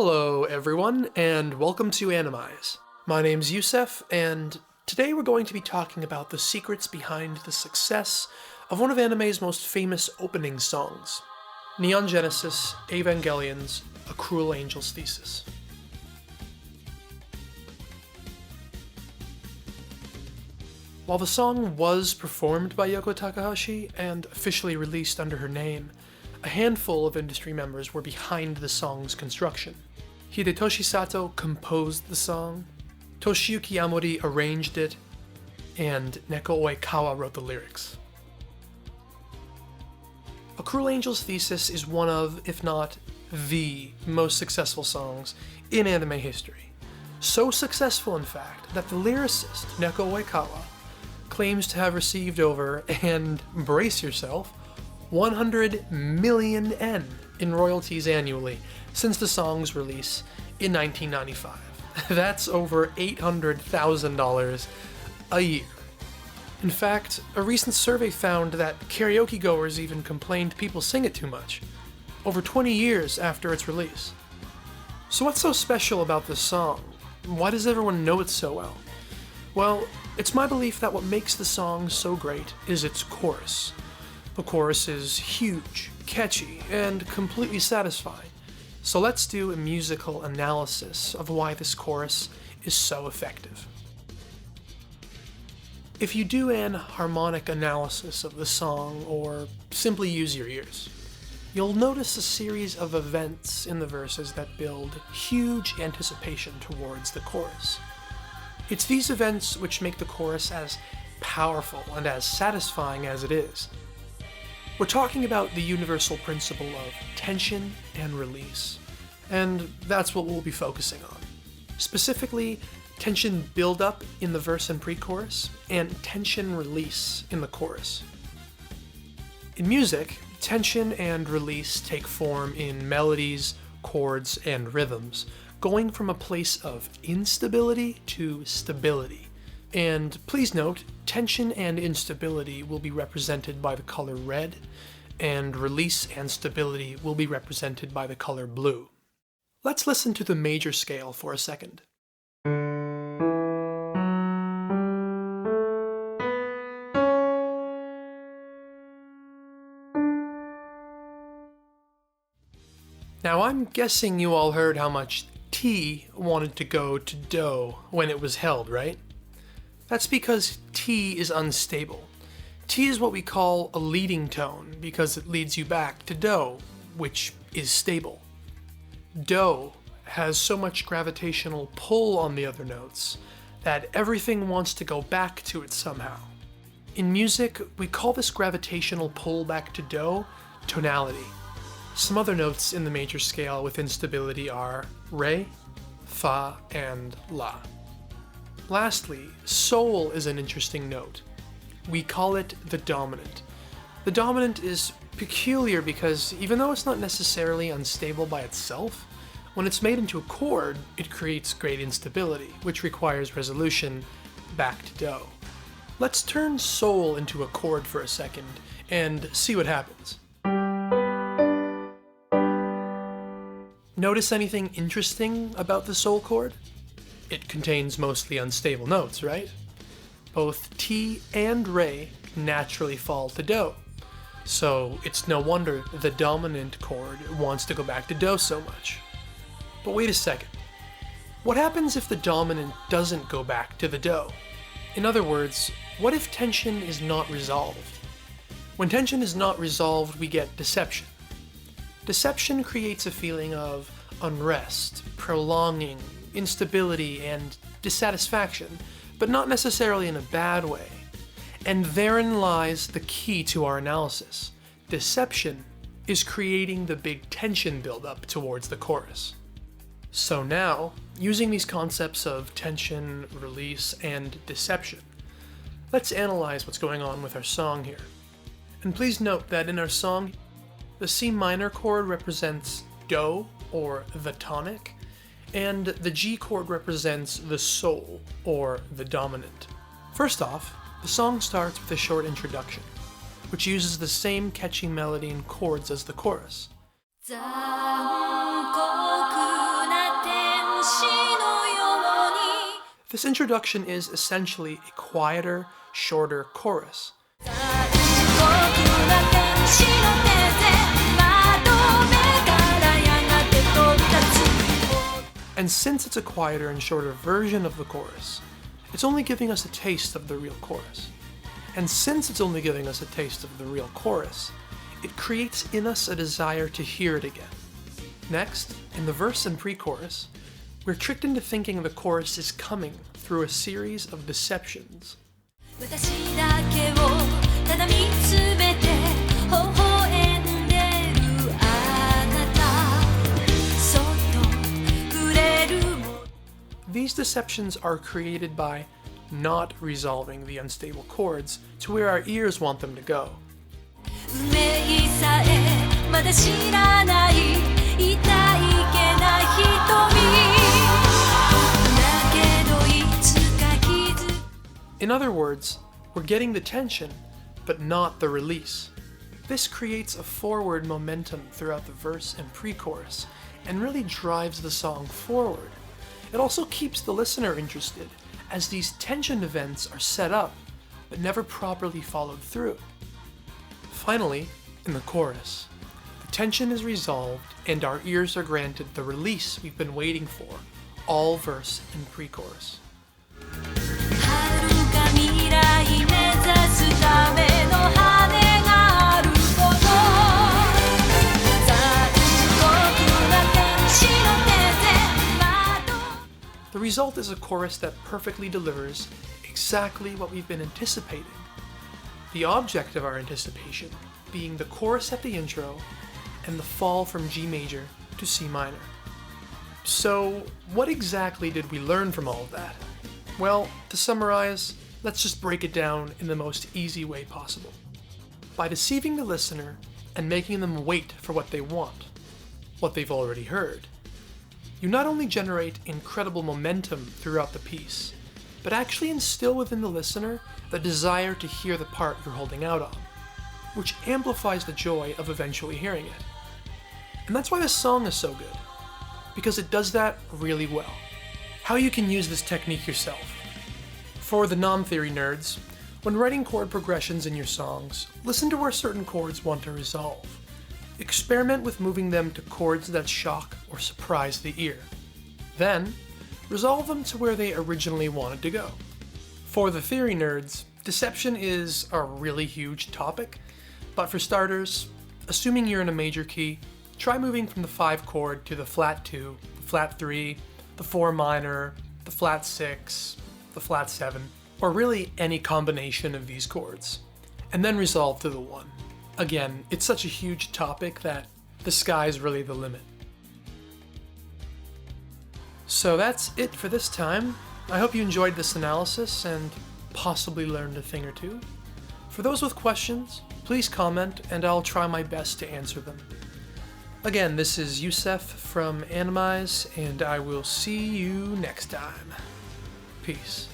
Hello everyone, and welcome to Animyze. My name's Youssef, and today we're going to be talking about the secrets behind the success of one of anime's most famous opening songs, Neon Genesis Evangelion's A Cruel Angel's Thesis. While the song was performed by Yoko Takahashi and officially released under her name, a handful of industry members were behind the song's construction. Hidetoshi Sato composed the song, Toshiyuki Amori arranged it, and Neko Uekawa wrote the lyrics. A Cruel Angel's Thesis is one of, if not the most successful songs in anime history. So successful, in fact, that the lyricist, Neko Uekawa, claims to have received over, and brace yourself, 100 million yen in royalties annually since the song's release in 1995. That's over $800,000 a year. In fact, a recent survey found that karaoke goers even complained people sing it too much, over 20 years after its release. So what's so special about this song? Why does everyone know it so well? Well, it's my belief that what makes the song so great is its chorus. The chorus is huge, catchy, and completely satisfying. So let's do a musical analysis of why this chorus is so effective. If you do an harmonic analysis of the song, or simply use your ears, you'll notice a series of events in the verses that build huge anticipation towards the chorus. It's these events which make the chorus as powerful and as satisfying as it is. We're talking about the universal principle of tension and release, and that's what we'll be focusing on. Specifically, tension build-up in the verse and pre-chorus, and tension release in the chorus. In music, tension and release take form in melodies, chords, and rhythms, going from a place of instability to stability. And please note, tension and instability will be represented by the color red, and release and stability will be represented by the color blue. Let's listen to the major scale for a second. Now I'm guessing you all heard how much T wanted to go to Do when it was held, right? That's because T is unstable. T is what we call a leading tone because it leads you back to Do, which is stable. Do has so much gravitational pull on the other notes that everything wants to go back to it somehow. In music, we call this gravitational pull back to Do tonality. Some other notes in the major scale with instability are Re, Fa, and La. Lastly, Sol is an interesting note. We call it the dominant. The dominant is peculiar because even though it's not necessarily unstable by itself, when it's made into a chord, it creates great instability, which requires resolution back to Do. Let's turn Sol into a chord for a second and see what happens. Notice anything interesting about the Sol chord? It contains mostly unstable notes, right? Both T and Re naturally fall to Do, so it's no wonder the dominant chord wants to go back to Do so much. But wait a second. What happens if the dominant doesn't go back to the Do? In other words, what if tension is not resolved? When tension is not resolved, we get deception. Deception creates a feeling of unrest, prolonging, instability, and dissatisfaction, but not necessarily in a bad way. And therein lies the key to our analysis. Deception is creating the big tension buildup towards the chorus. So now, using these concepts of tension, release, and deception, let's analyze what's going on with our song here. And please note that in our song, the C minor chord represents Do, or the tonic, and the G chord represents the Sol, or the dominant. First off, the song starts with a short introduction, which uses the same catchy melody and chords as the chorus. 残酷な This introduction is essentially a quieter, shorter chorus. And since it's a quieter and shorter version of the chorus, it's only giving us a taste of the real chorus. And since it's only giving us a taste of the real chorus, it creates in us a desire to hear it again. Next, in the verse and pre-chorus, we're tricked into thinking the chorus is coming through a series of deceptions. These deceptions are created by not resolving the unstable chords to where our ears want them to go. In other words, we're getting the tension, but not the release. This creates a forward momentum throughout the verse and pre-chorus, and really drives the song forward. It also keeps the listener interested, as these tension events are set up, but never properly followed through. Finally, in the chorus, the tension is resolved and our ears are granted the release we've been waiting for, all verse and pre-chorus. The result is a chorus that perfectly delivers exactly what we've been anticipating. The object of our anticipation being the chorus at the intro and the fall from G major to C minor. So, what exactly did we learn from all of that? Well, to summarize, let's just break it down in the most easy way possible. By deceiving the listener and making them wait for what they want, what they've already heard, you not only generate incredible momentum throughout the piece, but actually instill within the listener the desire to hear the part you're holding out on, which amplifies the joy of eventually hearing it. And that's why this song is so good, because it does that really well. How you can use this technique yourself. For the non-theory nerds, when writing chord progressions in your songs, listen to where certain chords want to resolve. Experiment with moving them to chords that shock or surprise the ear. Then, resolve them to where they originally wanted to go. For the theory nerds, deception is a really huge topic, but for starters, assuming you're in a major key, try moving from the 5 chord to the flat 2, the flat 3, the 4 minor, the flat 6, the flat 7, or really any combination of these chords, and then resolve to the 1. Again, it's such a huge topic that the sky's really the limit. So that's it for this time. I hope you enjoyed this analysis and possibly learned a thing or two. For those with questions, please comment and I'll try my best to answer them. Again, this is Youssef from Animyze, and I will see you next time. Peace.